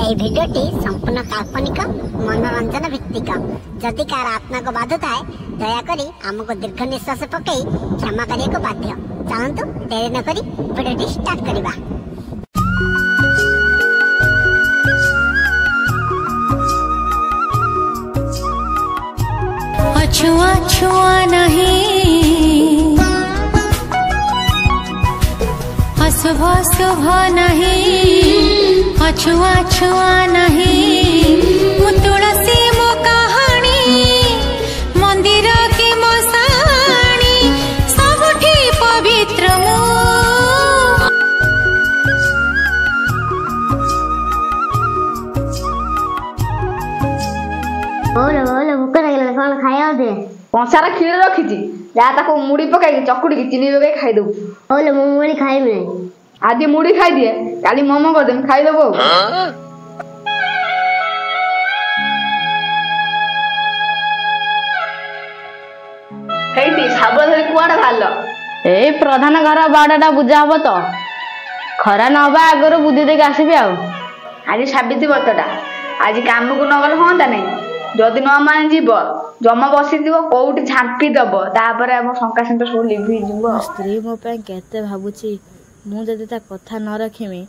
এই ভিডিওটি সম্পূর্ণ কাল্পনিক मनोरंजन भित्तिक जदि कार आत्मा को बाधुता है दयाकोरी आमको दीर्घ निश्वास पकई क्षमा करने को बाध्य। चलतु डेरी न करी भिडियोटी स्टार्ट करिबा। छुआ छुआ नहीं अशुभ शुभ नहीं अछुआ छुआ नहीं मु तुलसी मो कहानी मंदिर की मसाणी सबठी पवित्र मु बोलो बोलो भूख लगे कौन खाया दे कंसारा क्षीर रखी जा ताको मुड़ी पकाई चकुड़ी की चीनी पकाई खाई दो। बोलो मु मुड़ी खाई में आज मुड़ी खाई दिए काली मोमो कर देम खाई देबो। हेती साबुन धरी कुआडा भालो ए प्रधान घर बाडाटा बुझा हबो तो खरा न हबा आगर बुद्धि देके आसीबी आ आज साबित्री बतटा आज काम को न गल होंता नहीं जदि न मान जीव जमा बसी जीव कोउटी झांपी दबो तापर हम शंका संत सब लिभि जीव। स्त्री मो पे केते भाबुची मु जदि ता कथा न रखिमी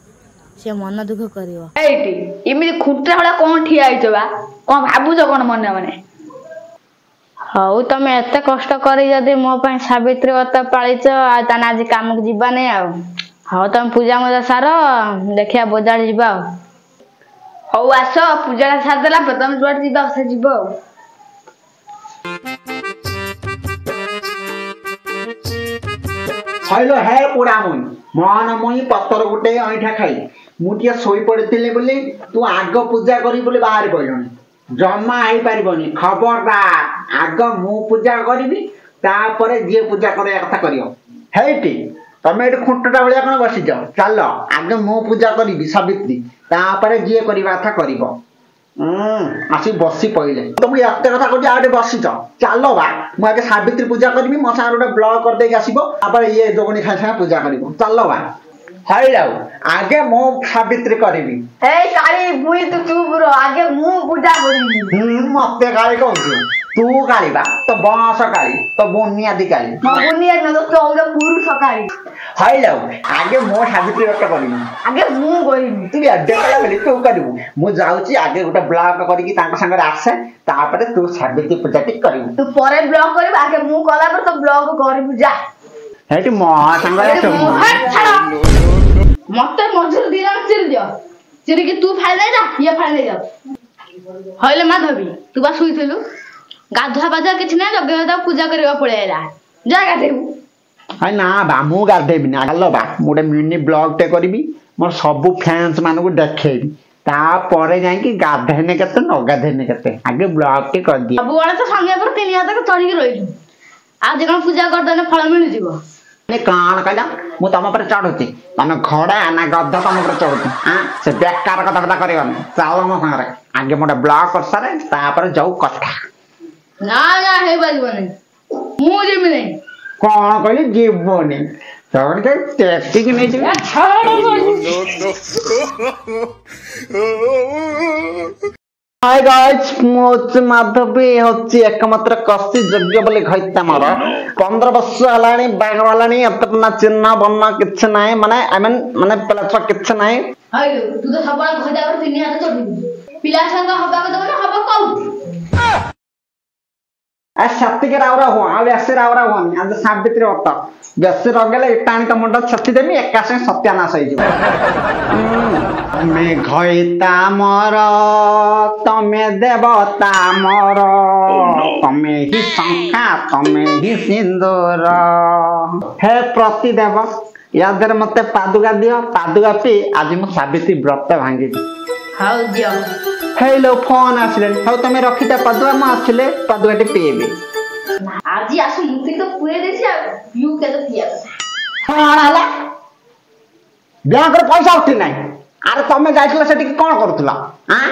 से मन दुख करिवो। एटी इमिति खुंटा हला कोन ठिया आइछबा कोन भाबुछ कोन मने मने हौ तमे एते कष्ट करी जदि मो पे सावित्री व्रत पाळिछ आ ता आज काम को जीवा नै आ हौ तमे पूजा मजा सारो देखिया बजार जीवा हौ आसो पूजा सार देला प्रथम जुआर जीवा से जीवो। हैलो है पोड़ा मुई मन मुई पत्तर गुटे ऐठा खाई मुटिया सोई पड़िथिले बोली तू आग पूजा करी बोली बाहर पड़लनी जमा आई पारिबनी खबरदार आग मु पूजा करिबी तापरे जे पूजा करे कथा करियो हेटी तमे एट खुंटटा भलिया कोन बसी जाओ चलो आग मु पूजा करिबी सावित्री तापरे जे करिबा कथा करिवो। आसी बसी पहिले तुम एते कथा कोठी आडे बसी जाओ चलो बा मु आगे सावित्री पूजा करबी मो सार गोटे ब्लॉग कर देके आसीबो तापर ये जोगणी खाइ छा पूजा करिवो चलो बा हैलाउ आगे मो सावित्री करबी ए काली बुई तू चुप रो आगे मु पूजा करबी मते काली कहू तू काली बा तो बांस काली तो बुनिया दी काली बुनिया न तो चौदह पुरुष काली हैलाउ आगे मो सावित्री व्रत करबी आगे मु करबी तू अड्डे कला बेली तू करबू मु जाउची आगे गोटे ब्लॉग करिकी तांका संगे आसे तापरे तू सावित्री पूजा टी करबू तू परे ब्लॉग करबी आगे मु कला पर तो ब्लॉग करबू जा हेटी मो संगे सब मत मजूर दिला चिर दियो चिर के तू फाड़ ले जा ये फाड़ ले जा हइले माधवी तू बा सुइथिलु गाधुआ बाजा किछ नै लगे होता पूजा करबा पळेला जा गाधेबू हाय ना बा मु गाधेबी ना हलो बा मोटे मिनी ब्लॉग टे करबी मोर सब फैंस मानु को देखेबी ता परे जाई कि गाधेने केते न गाधेने केते आगे ब्लॉग टे कर दिया अब वाला तो संगे पर तीन हाथ के चढ़ी के रहिलु आज कोन पूजा कर देने फल मिल जीवो ने कान कहला मु तम पर चढ़ुची तमे घोड़ा ना गद्दा तम पर चढ़ुची हां से बेकार कथा कथा करियन चालो मो संगे आगे मोटे ब्लॉग कर सारे ता पर जाऊ कथा ना ना हे बाजबनी मु जेमी नै कोन कहली जीवनी तोर के टैक्सी के नै छी हाय गाइस मोच माधवी होची एकमात्र कष्टी योग्य बोले घइता मार 15 वर्ष हलानी बाग वालानी अपना चिन्ह बन्ना किछ नाही माने आई मीन माने प्लस किछ नाही हाय तू तो सबा खजा पर तीन हाथ चढ़ी पिला संग हबा को ना हबा कौ आ सत्य के रावरा हो आ वैसे रावरा हो आज सावित्री व्रत वैसे रगले टाणी त मुंड छत्ती देमी एकासे सत्यानाश होई जिवो मैं घइता मर तमे देवता मर तमे ही शंखा तमे ही सिंदूर हे प्रतिदेव यादर मते पादुका दियो पादुका पी आज मु सावित्री व्रत भांगी हाउ दियो हेलो फोन आसले हाउ तमे रखिता पादुका म आसले पादुका टे पीबे आज आसु मुति तो पुए देसी यू के तो पिया हां हला ब्याकर पैसा उठी नाही अरे तमे जाइतला सेठी कोन करथला हां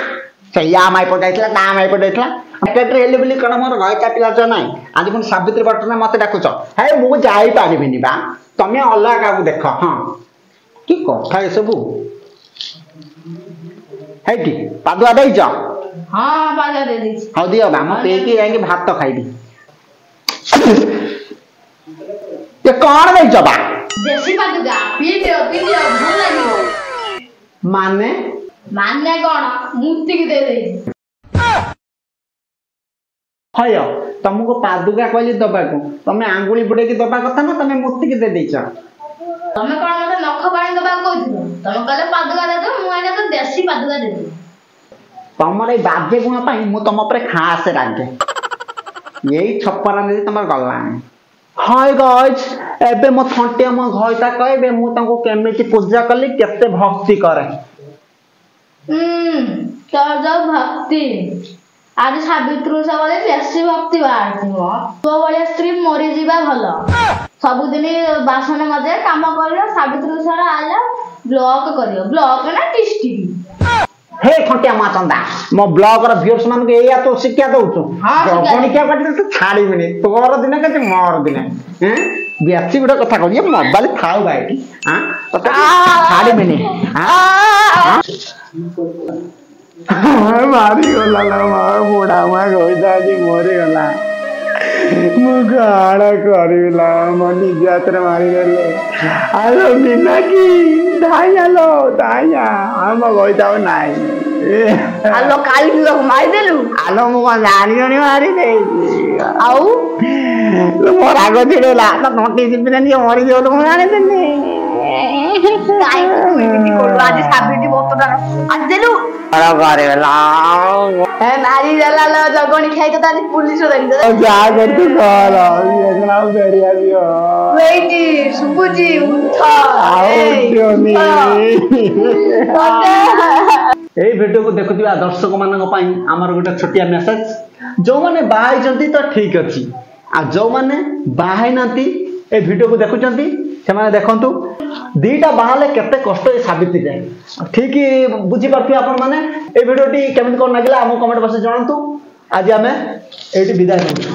से या माई पर जाइतला ना माई पर जाइतला केट्रे हेले बोली कोन मोर गय काटिला छ नाही आज कोन सावित्री व्रत ना मते डाकुछ हे मु जाई पारिबिनी बा तमे अलग आगु देख हां की कथा ए सबु ହେଇଟି ପାଦୁଆ ଦେଇଛ? ହଁ ପାଦୁଆ ଦେଇ ଦେଇଛି। ହଉ ଦିଅ ବା ମୁଁ ପିଇକି ଯାଇକି ଭାତ ଖାଇବି। ଏ କଣ ଦେଇଛ ବା? ଦେଶୀ ପାଦୁଆ ପିଇଦିଅ ଭଲ ଲାଗିବ। ମାନେ କଣ ମୁତିକି ଦେଇ ଦେଇଛି। ହୟ ତମକୁ ପାଦୁକା କହିଲି ଦବାକୁ, ତମେ ଆଙ୍ଗୁଳି ବୁଡେଇକି ଦବା କଥା ନା ତମେ ମୁତିକି ଦେଇ ଦେଇଛ? ତମେ କଣ ମତେ ନଖ ପାଣି ଦବାକୁ କହିଥିଲ? ତମେ କହିଲେ ପାଦୁକା ଦେଇଦବ, ମୁଁ ଆଇନା ତ ଦେଶୀ ପାଦୁକା ଦେଇଦେବି। ତମର ଏଇ ବାଜେ ଗୁଣ ପାଇଁ ମୁଁ ତମ ଉପରେ ଖାସ ରାଗେ। ଏଇ ଛପରା ନେଇ ତମର ଗଲାଣି। ହାय ଗାଇଜ, ଏବେ ମୋ ଥଣ୍ଟିଆ ମୋ ଘଇତା କହିବେ ମୁଁ ତାଙ୍କୁ କେମିତି ପୂଜା କଲି, କେତେ ଭକ୍ତି କରେ। ତୋର ଯୋଉ ଭକ୍ତି ଆଜି ସାବିତ୍ରୀ ଓଷା ବୋଲି ବେଶୀ ଭକ୍ତି ବାହାରିଛି ମ। ତୋ ଭଳିଆ ସ୍ତ୍ରୀ ମରିଯିବା ଭଲ। ସବୁଦିନ ବାସନ ମଜା କାମ କରିବ, ସାବିତ୍ରୀ ଓଷା ଆଇଲା ବ୍ଲକ କରିବ। ବ୍ଲକ ନା ଡିଷ୍ଟ୍ରିକ୍ଟ। हे खंटिया मा चंदा मो ब्लॉग र व्यूअर्स मान के एया तो शिक्षा दउछु गणिका काटी तो छाड़ी मिनी तोर दिन के मोर दिन हैं बेसी गुडा कथा करिए मोबाइल थाउ बाइटी हां तो छाड़ी मिनी हां मारी गला ला बुढ़ा मा गइदा जी मोरे गला मु गाड़ा करिला मनी जात्रा मारी गले आलो बिना की दायालो दाया हम गइदा नाही आलो काली को मार देलु आलो मु जानी जानी मारी दे आउ मोर आगो छिड़ेला तो नोटी जिबिना नि मरि गेलो मु जाने देनी काई तू इति कोलो आज साबिती बोतडा आज देलु अरे करेला ए मारी देला लो जगणी खाई तो ताली पुलिस धरि दे जा कर तू कल ये जनाब बेरिया दियो वेटी सुबुजी उठा आओ जोनी এই ভিডিও को देखुथिबा दर्शक मानक पई हमर गोटे छोटिया मेसेज जो माने बाहाई जंती तो ठीक अछि आ जो माने बाहाई नांती ए वीडियो को देखुचंती से माने देखंतु दीटा बाहाले केते कष्ट ए साबित जाय ठीक बुझी परथि आपण माने ए वीडियो टी केमन कोन लागिला हम कमेंट बॉक्स में जणांतु आज हमें एटी विदाई होछु।